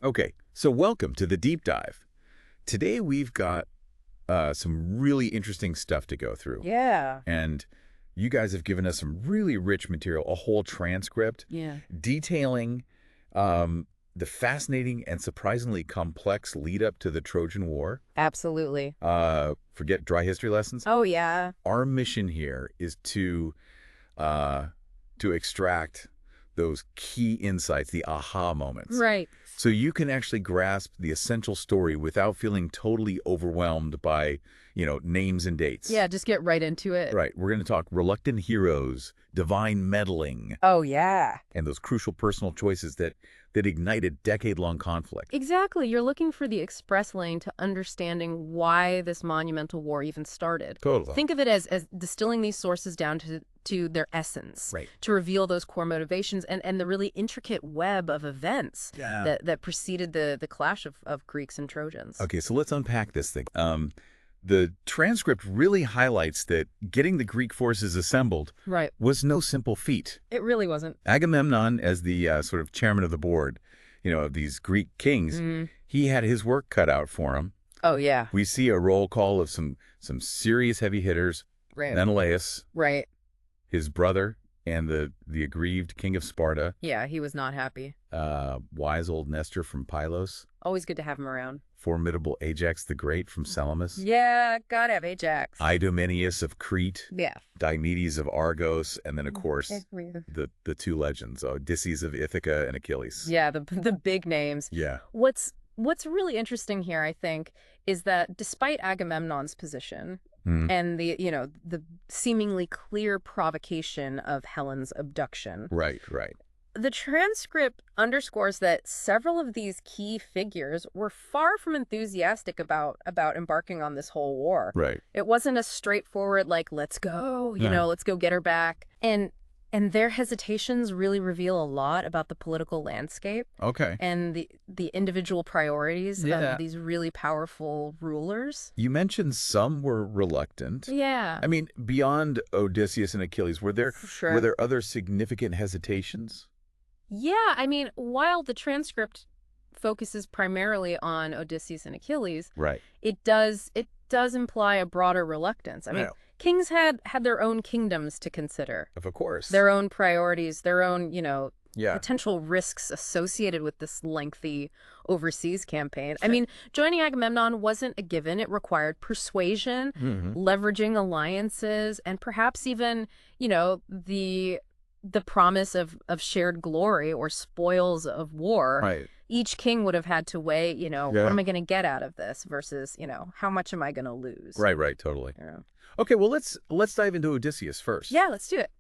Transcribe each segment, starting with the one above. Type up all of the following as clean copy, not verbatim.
Okay, so welcome to the deep dive. Today we've got some really interesting stuff to go through. Yeah. And you guys have given us some really rich material, a whole transcript Yeah. detailing the fascinating and surprisingly complex lead up to the Trojan War. Absolutely. Forget dry history lessons. Oh, yeah. Our mission here is uh, to extract those key insights, the aha moments. Right. So you can actually grasp the essential story without feeling totally overwhelmed by, names and dates. Yeah, just get right into it. Right. We're going to talk reluctant heroes, divine meddling, Oh, yeah. and those crucial personal choices that ignited decade-long conflict. Exactly. You're looking for the express lane to understanding why this monumental war even started. Totally. Think of it as distilling these sources down to their essence, Right. to reveal those core motivations and the really intricate web of events Yeah. that preceded the clash of Greeks and Trojans. Okay, so let's unpack this thing. The transcript really highlights that getting the Greek forces assembled Right. was no simple feat. It really wasn't. Agamemnon, as the sort of chairman of the board, of these Greek kings, he had his work cut out for him. Oh, yeah. We see a roll call of some serious heavy hitters. Right. Menelaus, Right. his brother, and the aggrieved king of Sparta, Yeah, he was not happy. wise old Nestor from Pylos, Always good to have him around. formidable Ajax the Great from Salamis, Yeah, gotta have Ajax. Idomeneus of Crete, Yeah. Diomedes of Argos, and then, of course, Yeah, the two legends, Odysseus of Ithaca and Achilles. the big names. Yeah. What's really interesting here, I think, is that despite Agamemnon's position and the seemingly clear provocation of Helen's abduction, Right. the transcript underscores that several of these key figures were far from enthusiastic about embarking on this whole war. Right. It wasn't a straightforward, like, let's go, let's go get her back. And their hesitations really reveal a lot about the political landscape Okay. and the individual priorities Yeah. of these really powerful rulers. You mentioned some were reluctant. Yeah. I mean, beyond Odysseus and Achilles, were there Sure. other significant hesitations? Yeah, I mean, while the transcript focuses primarily on Odysseus and Achilles, Right. it does imply a broader reluctance. I mean, Yeah. kings had their own kingdoms to consider, Of course. their own priorities, their own, Yeah. potential risks associated with this lengthy overseas campaign. I mean, joining Agamemnon wasn't a given. It required persuasion, leveraging alliances, and perhaps even, the promise of shared glory or spoils of war. Right. Each king would have had to weigh, what am I going to get out of this versus, how much am I going to lose? Right. Totally. Yeah. Okay. Well, let's dive into Odysseus first. Yeah, let's do it.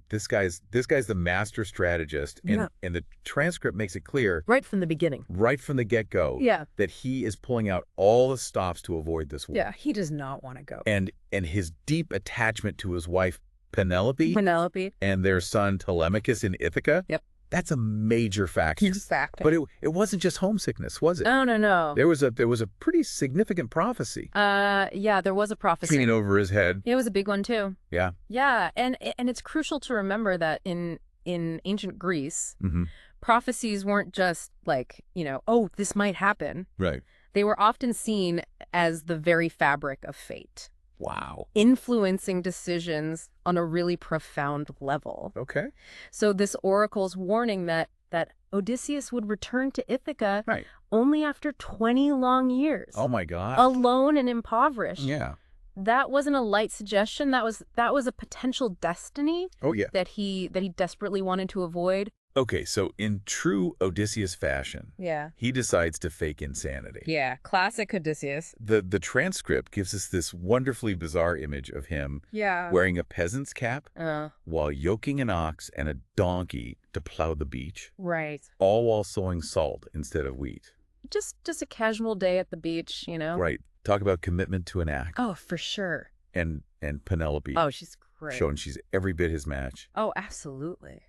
This guy's the master strategist, and the transcript makes it clear Right from the beginning. right from the get-go Yeah. that he is pulling out all the stops to avoid this war. Yeah, he does not want to go. And his deep attachment to his wife Penelope and their son Telemachus in Ithaca. Yep. That's a major factor. Exactly. But it wasn't just homesickness, was it? No. There was a pretty significant prophecy Yeah, there was a prophecy. hanging over his head. It was a big one too. Yeah. Yeah, and it's crucial to remember that in ancient Greece, Mm-hmm. prophecies weren't just like, oh, this might happen. Right. They were often seen as the very fabric of fate, Wow. influencing decisions on a really profound level. Okay. So this oracle's warning that Odysseus would return to Ithaca Right. only after 20 long years, Oh my God. alone and impoverished. Yeah. That wasn't a light suggestion. That was a potential destiny Oh yeah. that he desperately wanted to avoid. Okay, so in true Odysseus fashion, Yeah. he decides to fake insanity. Yeah. Classic Odysseus. The transcript gives us this wonderfully bizarre image of him Yeah. wearing a peasant's cap while yoking an ox and a donkey to plow the beach, Right. all while sowing salt instead of wheat. Just a casual day at the beach, Right. Talk about commitment to an act. Oh, for sure. And Penelope, Oh, she's great. showing she's every bit his match Oh, absolutely.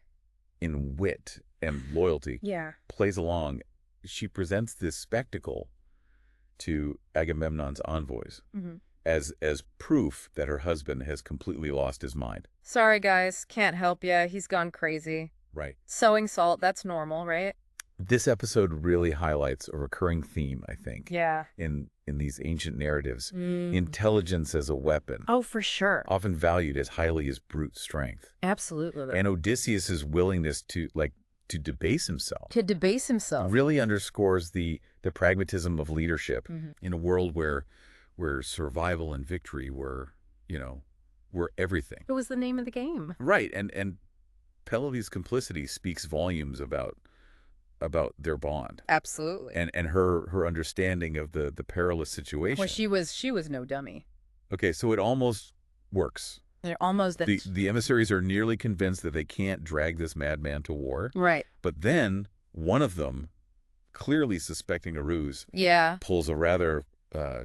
in wit and loyalty, Yeah. plays along. She presents this spectacle to Agamemnon's envoys as proof that her husband has completely lost his mind. Sorry, guys. Can't help ya. He's gone crazy. Right. Sowing salt, that's normal, right? This episode really highlights a recurring theme, I think, Yeah. in these ancient narratives. Intelligence as a weapon, Oh, for sure. often valued as highly as brute strength. Absolutely. And Odysseus's willingness to debase himself To debase himself. really underscores the pragmatism of leadership in a world where survival and victory were everything. It was the name of the game. Right, and Penelope's complicity speaks volumes about their bond Absolutely. and her understanding of the perilous situation. Well, she was no dummy. Okay, so it almost works. They're almost The emissaries are nearly convinced that they can't drag this madman to war. right. But then one of them, clearly suspecting a ruse, Yeah. pulls a rather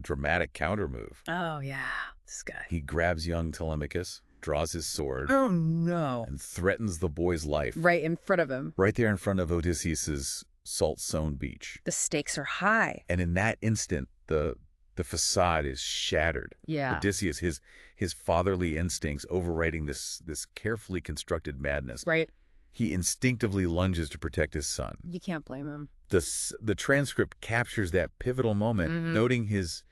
dramatic counter move. Oh yeah, this guy. He grabs young Telemachus, draws his sword, Oh no. and threatens the boy's life Right in front of him. right there in front of Odysseus's salt-sown beach. The stakes are high. And in that instant, the facade is shattered. Yeah. Odysseus, his fatherly instincts overriding this carefully constructed madness. Right. He instinctively lunges to protect his son. You can't blame him. The transcript captures that pivotal moment, noting his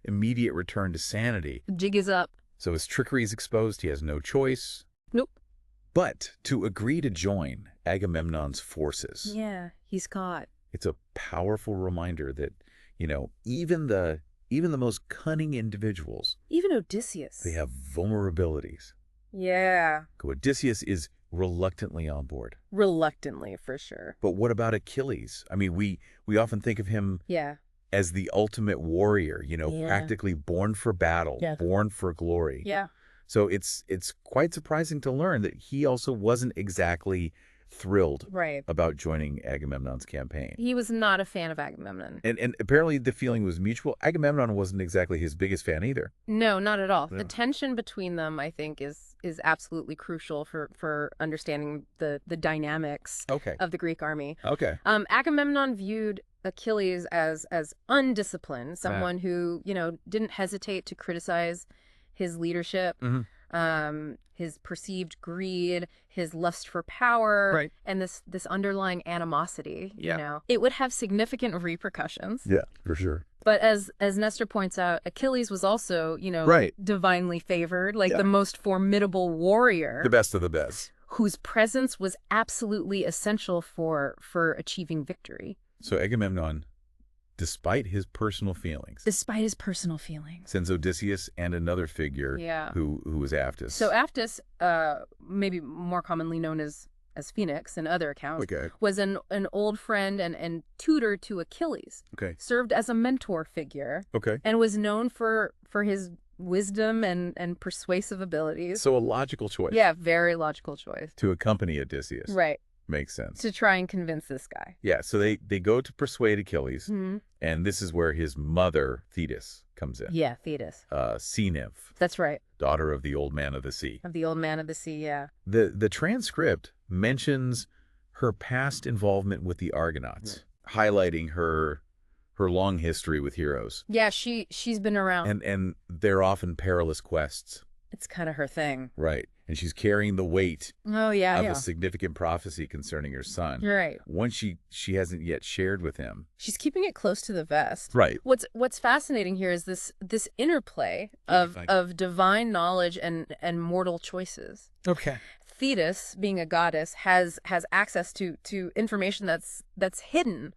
immediate return to sanity. The jig is up. So his trickery is exposed. He has no choice Nope. but to agree to join Agamemnon's forces. Yeah, he's caught. It's a powerful reminder that, even the most cunning individuals, Even Odysseus. they have vulnerabilities. Yeah. Odysseus is reluctantly on board. Reluctantly, for sure. But what about Achilles? I mean, we often think of him Yeah. as the ultimate warrior, Yeah. practically born for battle, Yeah. born for glory. Yeah. So it's quite surprising to learn that he also wasn't exactly thrilled Right. about joining Agamemnon's campaign. He was not a fan of Agamemnon. And apparently the feeling was mutual. Agamemnon wasn't exactly his biggest fan either. No, not at all. Yeah. The tension between them, I think, is absolutely crucial for understanding the dynamics Okay. of the Greek army. Okay. Agamemnon viewed Achilles as undisciplined, someone who, didn't hesitate to criticize his leadership, his perceived greed, his lust for power, Right. and this underlying animosity. Yeah. It would have significant repercussions. Yeah, for sure. But as Nestor points out, Achilles was also, Right. divinely favored, like Yeah. the most formidable warrior, The best of the best. whose presence was absolutely essential for achieving victory. So Agamemnon, despite his personal feelings, Despite his personal feelings. sends Odysseus and another figure Yeah. who was Aptus. So Aptus, maybe more commonly known as Phoenix in other accounts, Okay. was an old friend and tutor to Achilles, Okay. served as a mentor figure, Okay. and was known for his wisdom and persuasive abilities. So a logical choice. Yeah, very logical choice. To accompany Odysseus. Right. Makes sense. To try and convince this guy. Yeah, so they go to persuade Achilles, Mm-hmm. and this is where his mother, Thetis, comes in. Yeah, Thetis. Sea nymph, That's right. daughter of the old man of the sea. Of the old man of the sea, yeah. The transcript mentions her past involvement with the Argonauts, highlighting her long history with heroes. Yeah, she's been around. And they're often perilous quests. It's kind of her thing. Right. And she's carrying the weight Oh, yeah, of yeah. a significant prophecy concerning her son. You're right. One she hasn't yet shared with him. She's keeping it close to the vest. Right. What's fascinating here is this interplay of divine knowledge and mortal choices. Okay. Thetis, being a goddess, has access to information that's hidden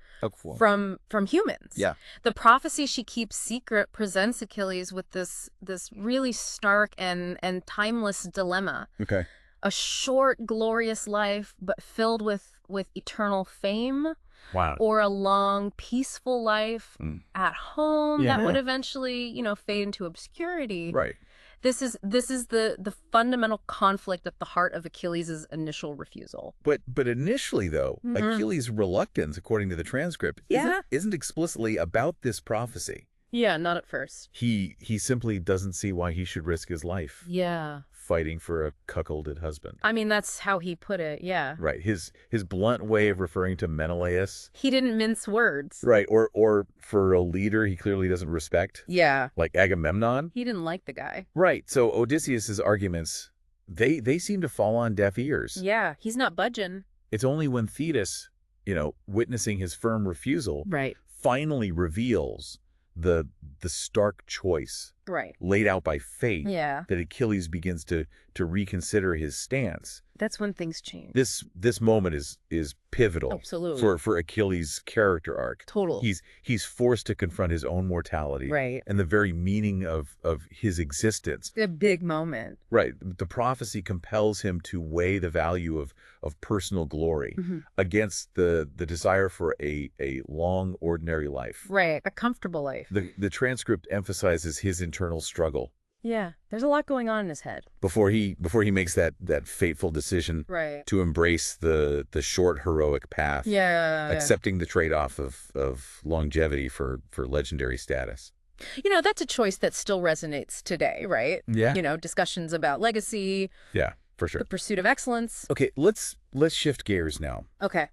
from humans. Yeah. The prophecy she keeps secret presents Achilles with this really stark and timeless dilemma. Okay. A short, glorious life, but filled with eternal fame, Wow. or a long, peaceful life at home Yeah. that would eventually, fade into obscurity. Right. This is the fundamental conflict at the heart of Achilles' initial refusal. But initially, though, Mhm. Achilles' reluctance, according to the transcript, isn't explicitly about this prophecy. Yeah, not at first. He simply doesn't see why he should risk his life Yeah. fighting for a cuckolded husband. I mean, that's how he put it, yeah. Right. His blunt way of referring to Menelaus. He didn't mince words. Right. Or for a leader he clearly doesn't respect, Yeah. like Agamemnon. He didn't like the guy. Right. So Odysseus's arguments, they seem to fall on deaf ears. Yeah, he's not budging. It's only when Thetis witnessing his firm refusal, Right. finally reveals the stark choice Right. laid out by fate Yeah. that Achilles begins to reconsider his stance. That's when things change. This moment is pivotal Absolutely. for Achilles' character arc. Total. He's forced to confront his own mortality, Right. and the very meaning of his existence. A big moment. Right. The prophecy compels him to weigh the value of personal glory against the desire for a long, ordinary life. Right. A comfortable life. The transcript emphasizes his internal struggle Yeah. There's a lot going on in his head. before he makes that fateful decision Right. to embrace the short, heroic path, Yeah. accepting the trade-off of longevity for legendary status. That's a choice that still resonates today, right? Yeah. Discussions about legacy, Yeah, for sure. the pursuit of excellence. Okay, let's shift gears now. Okay.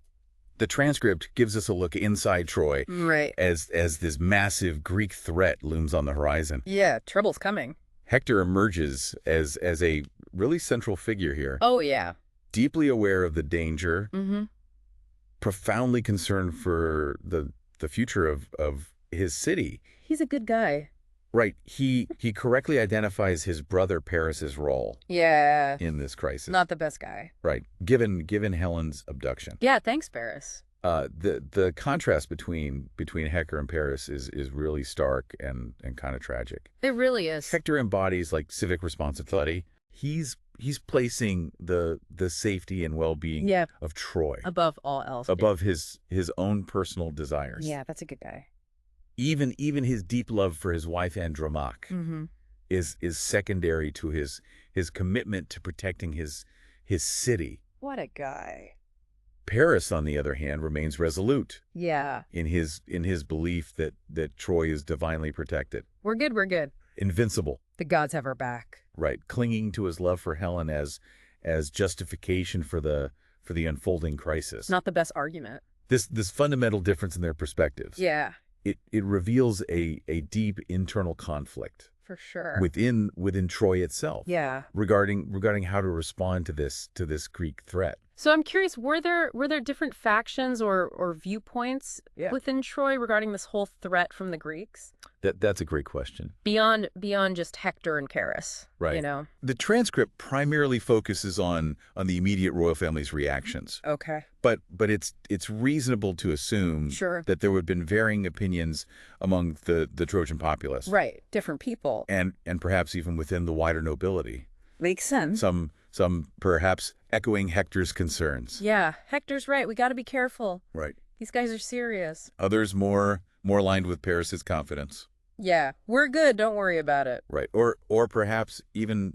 The transcript gives us a look inside Troy Right. as this massive Greek threat looms on the horizon. Yeah. Trouble's coming. Hector emerges as a really central figure here, Oh, yeah. deeply aware of the danger, Mm-hmm. profoundly concerned for the future of his city. He's a good guy. Right. He correctly identifies his brother Paris's role Yeah. in this crisis. Not the best guy. Right. Given Helen's abduction. Yeah. Thanks, Ferris. The contrast between Hector and Paris is really stark and kind of tragic. It really is. Hector embodies like civic responsibility. He's placing the safety and well-being Yeah. of Troy Above all else. above his own personal desires. Yeah, that's a good guy. Even his deep love for his wife Andromache Mm-hmm. is secondary to his commitment to protecting his city. What a guy. Paris, on the other hand, remains resolute Yeah. in his belief that Troy is divinely protected, We're good. We're good. invincible, The gods have our back. right? Clinging to his love for Helen as justification for the unfolding crisis. Not the best argument. This fundamental difference in their perspectives. Yeah, It reveals a deep internal conflict for sure. within Troy itself. Yeah. Regarding how to respond to this Greek threat. So I'm curious, were there different factions or viewpoints within Troy regarding this whole threat from the Greeks? That's a great question. Beyond just Hector and Paris, Right. You know? The transcript primarily focuses on the immediate royal family's reactions. Okay. But it's reasonable to assume Sure. that there would have been varying opinions among the Trojan populace. Right. Different people. And perhaps even within the wider nobility. Makes sense. Some perhaps echoing Hector's concerns. Yeah. Hector's right. We got to be careful. Right. These guys are serious. Others more aligned with Paris's confidence. Yeah. We're good. Don't worry about it. Right. Or perhaps even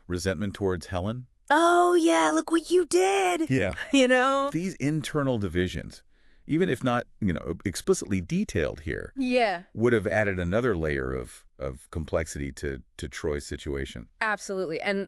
resentment towards Helen. Oh, yeah. Look what you did. Yeah. You know? These internal divisions, even if not, explicitly detailed here, Yeah. would have added another layer of complexity to Troy's situation. Absolutely. And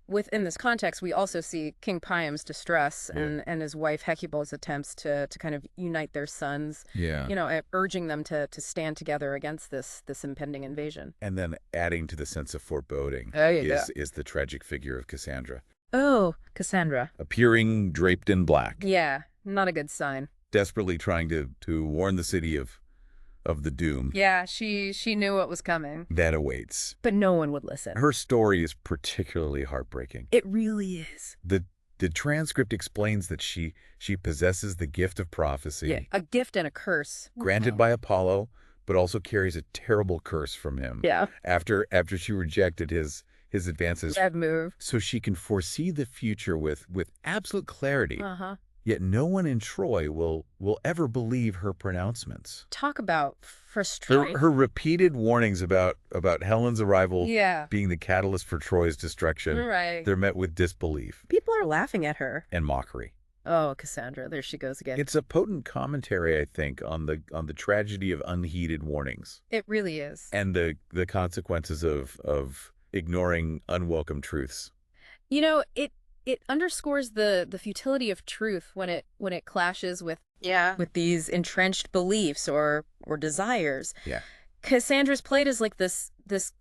within this context, we also see King Priam's distress and his wife Hecuba's attempts to kind of unite their sons, Yeah. Urging them to stand together against this impending invasion. And then adding to the sense of foreboding is the tragic figure of Cassandra, Oh, Cassandra. appearing draped in black, Yeah, not a good sign. desperately trying to warn the city of the doom Yeah, she knew what was coming. that awaits. But no one would listen. Her story is particularly heartbreaking. It really is. The transcript explains that she possesses the gift of prophecy, Yeah, a gift and a curse. granted by Apollo, but also carries a terrible curse from him. Yeah. After she rejected his advances, Bad move. so she can foresee the future with absolute clarity. Uh-huh. Yet no one in Troy will ever believe her pronouncements. Talk about frustration. Her repeated warnings about Helen's arrival Yeah. being the catalyst for Troy's destruction, Right. they're met with disbelief People are laughing at her. and mockery. Oh, Cassandra, there she goes again. It's a potent commentary, I think, on the tragedy of unheeded warnings It really is. and the consequences of ignoring unwelcome truths. It underscores the futility of truth when it clashes with these entrenched beliefs or desires. Yeah. Cassandra's played as like this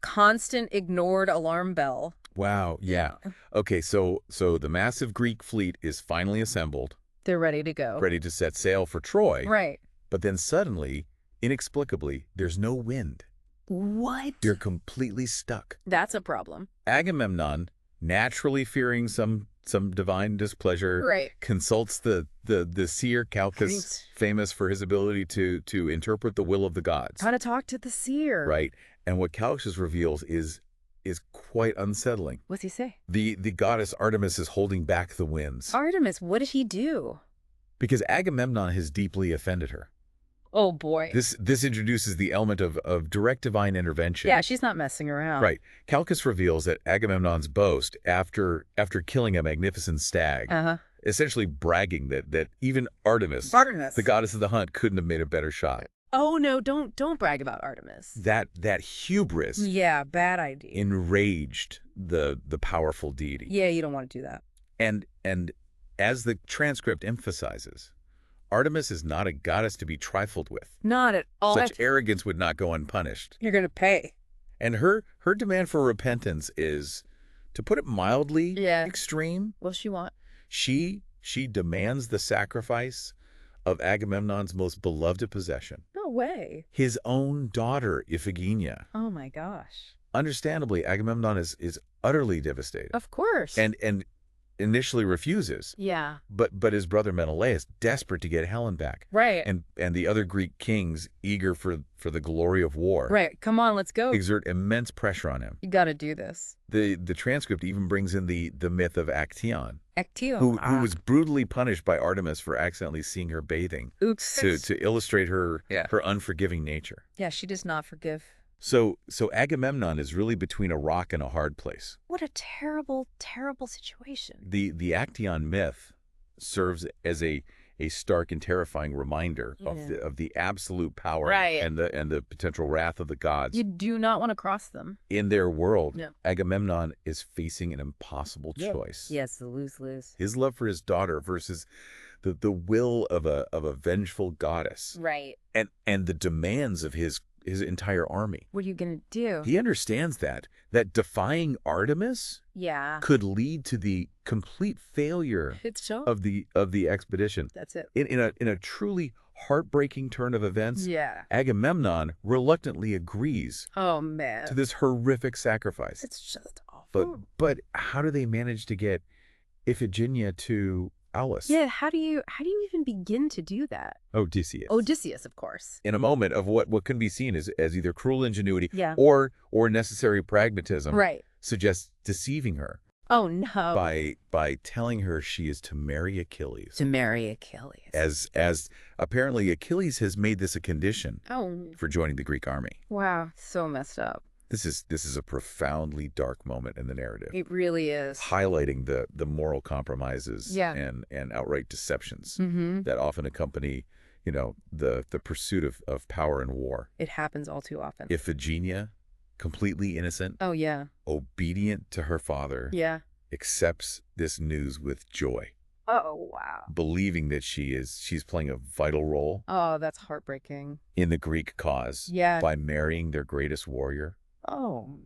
constant ignored alarm bell. Wow. Yeah. Okay. So the massive Greek fleet is finally assembled. They're ready to go. ready to set sail for Troy. Right. But then suddenly, inexplicably, there's no wind. What? They're completely stuck. That's a problem. Agamemnon, naturally fearing some divine displeasure, Right. consults the seer Calchas, famous for his ability to interpret the will of the gods. How to talk to the seer. Right. And what Calchas reveals is quite unsettling. What's he say? The goddess Artemis is holding back the winds. Artemis, what did he do? Because Agamemnon has deeply offended her. Oh, boy. This introduces the element of direct divine intervention. Yeah, she's not messing around. Right. Calchas reveals that Agamemnon's boast, after killing a magnificent stag, essentially bragging that even Artemis, the goddess of the hunt, couldn't have made a better shot. Oh, no, don't brag about Artemis. That hubris Yeah, bad idea. enraged the powerful deity. Yeah, you don't want to do that. And as the transcript emphasizes, Artemis is not a goddess to be trifled with. Not at all. Such arrogance would not go unpunished. You're going to pay. And her demand for repentance is, to put it mildly, extreme. What's she want? She demands the sacrifice of Agamemnon's most beloved possession. No way. His own daughter, Iphigenia. Oh, my gosh. Understandably, Agamemnon is utterly devastated. Of course. And initially refuses. Yeah. But his brother Menelaus, desperate to get Helen back. Right. And the other Greek kings, eager for the glory of war. Right. Come on, let's go. Exert immense pressure on him. You got to do this. The transcript even brings in the myth of Actaeon. Actaeon. Who was brutally punished by Artemis for accidentally seeing her bathing. Oops. To illustrate her unforgiving nature. Yeah, she does not forgive. So Agamemnon is really between a rock and a hard place. What a terrible, terrible situation. The Actaeon myth serves as a stark and terrifying reminder of the absolute power and the potential wrath of the gods. You do not want to cross them. In their world, Agamemnon is facing an impossible choice. Yes, the lose-lose. His love for his daughter versus the will of a vengeful goddess. Right. And the demands of his entire army. What are you going to do? He understands that defying Artemis could lead to the complete failure of the expedition. That's it. In a truly heartbreaking turn of events, Agamemnon reluctantly agrees to this horrific sacrifice. It's just awful. But how do they manage to get Iphigenia to Aulis? Yeah, how do you even begin to do that? Odysseus, of course. In a moment of what can be seen as either cruel ingenuity or necessary pragmatism, suggests deceiving her. Oh no! By telling her she is to marry Achilles. To marry Achilles. As apparently Achilles has made this a condition for joining the Greek army. Wow, so messed up. This is a profoundly dark moment in the narrative. It really is. Highlighting the moral compromises and outright deceptions that often accompany, the pursuit of power and war. It happens all too often. Iphigenia, completely innocent. Oh, yeah. Obedient to her father. Yeah. Accepts this news with joy. Oh, wow. Believing that she's playing a vital role. Oh, that's heartbreaking. In the Greek cause. Yeah. By marrying their greatest warrior. Oh.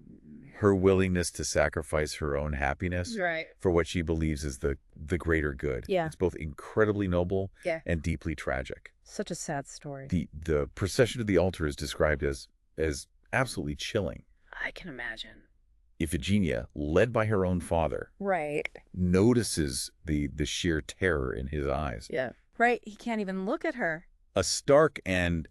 Her willingness to sacrifice her own happiness for what she believes is the greater good. Yeah. It's both incredibly noble and deeply tragic. Such a sad story. The procession to the altar is described as absolutely chilling. I can imagine. Iphigenia, led by her own father, notices the sheer terror in his eyes. Yeah. Right. He can't even look at her. A stark and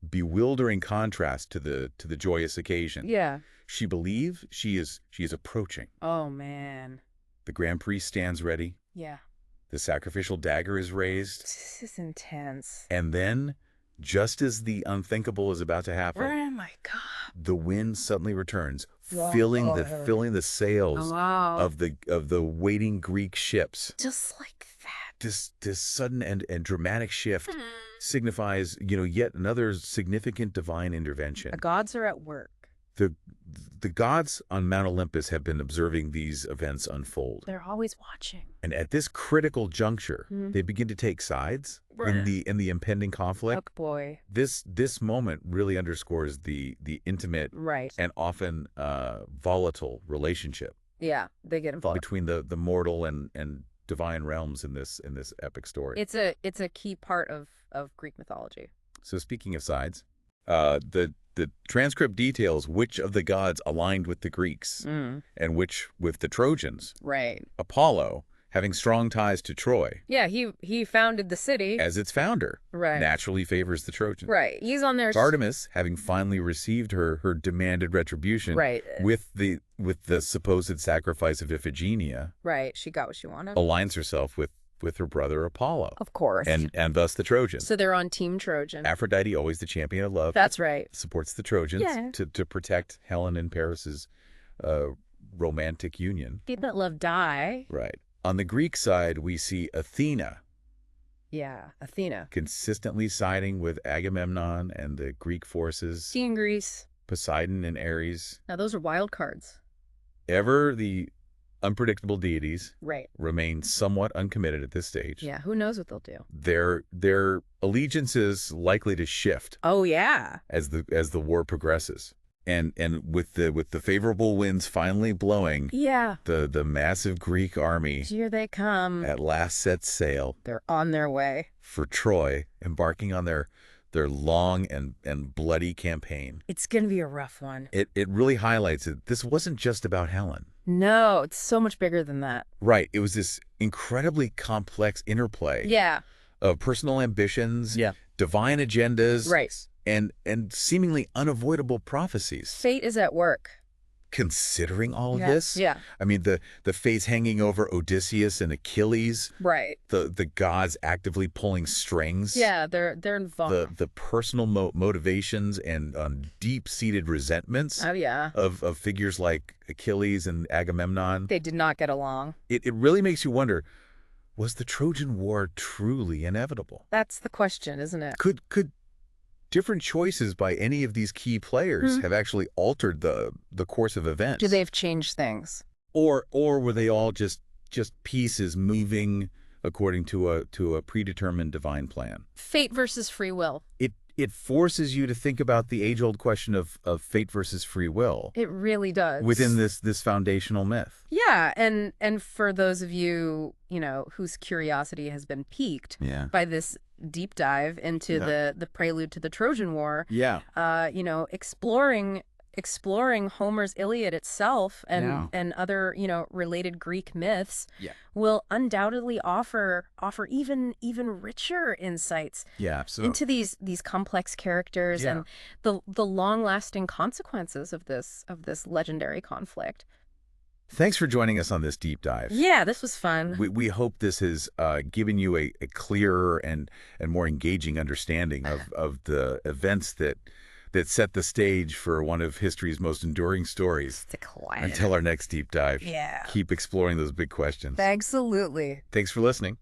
bewildering contrast to the joyous occasion. Yeah. She believes she is approaching. Oh man. The grand priest stands ready. Yeah. The sacrificial dagger is raised. This is intense. And then, just as the unthinkable is about to happen, oh my God, the wind suddenly returns, filling the sails of the waiting Greek ships. Just like that. This sudden and dramatic shift signifies, yet another significant divine intervention. The gods are at work. The gods on Mount Olympus have been observing these events unfold. They're always watching. And at this critical juncture, they begin to take sides in the impending conflict. Oh boy. This moment really underscores the intimate and often volatile relationship. Yeah, they get involved between the mortal and divine realms in this epic story. It's a key part of Greek mythology. So speaking of sides, the transcript details which of the gods aligned with the Greeks and which with the Trojans. Right. Apollo, having strong ties to Troy. Yeah, he founded the city. As its founder. Right. Naturally favors the Trojans. Right. He's on there. Artemis, having finally received her demanded retribution. Right. With the supposed sacrifice of Iphigenia. Right. She got what she wanted. Aligns herself with her brother Apollo. Of course. And thus the Trojans. So they're on Team Trojan. Aphrodite, always the champion of love. That's right. Supports the Trojans to protect Helen and Paris's romantic union. Did not love die. Right. On the Greek side, we see Athena. Yeah, Athena. Consistently siding with Agamemnon and the Greek forces. Seeing Greece. Poseidon and Ares. Now those are wild cards. Ever the unpredictable deities remain somewhat uncommitted at this stage. Yeah, who knows what they'll do. Their allegiance is likely to shift. Oh yeah. As the war progresses. And with the favorable winds finally blowing, the massive Greek army, here they come, at last sets sail. They're on their way for Troy, embarking on their long and bloody campaign. It's going to be a rough one. It really highlights that this wasn't just about Helen. No, it's so much bigger than that. Right. It was this incredibly complex interplay. Yeah. Of personal ambitions, divine agendas, and seemingly unavoidable prophecies. Fate is at work. Considering all of this, I mean the fates hanging over Odysseus and Achilles, the gods actively pulling strings, they're involved. The personal motivations and deep-seated resentments, of figures like Achilles and Agamemnon. They did not get along. It really makes you wonder: was the Trojan War truly inevitable? That's the question, isn't it? Could different choices by any of these key players have actually altered the course of events? Do they have changed things? Or were they all just pieces moving according to a predetermined divine plan? Fate versus free will. It forces you to think about the age-old question of fate versus free will. It really does. Within this foundational myth. Yeah, and for those of you, whose curiosity has been piqued by this deep dive into the prelude to the Trojan War, exploring Homer's Iliad itself and other, related Greek myths will undoubtedly offer even richer insights into these complex characters and the long-lasting consequences of this legendary conflict. Thanks for joining us on this deep dive. Yeah, this was fun. We hope this has given you a clearer and more engaging understanding of the events that set the stage for one of history's most enduring stories. It's a classic. Until our next deep dive. Yeah. Keep exploring those big questions. Absolutely. Thanks for listening.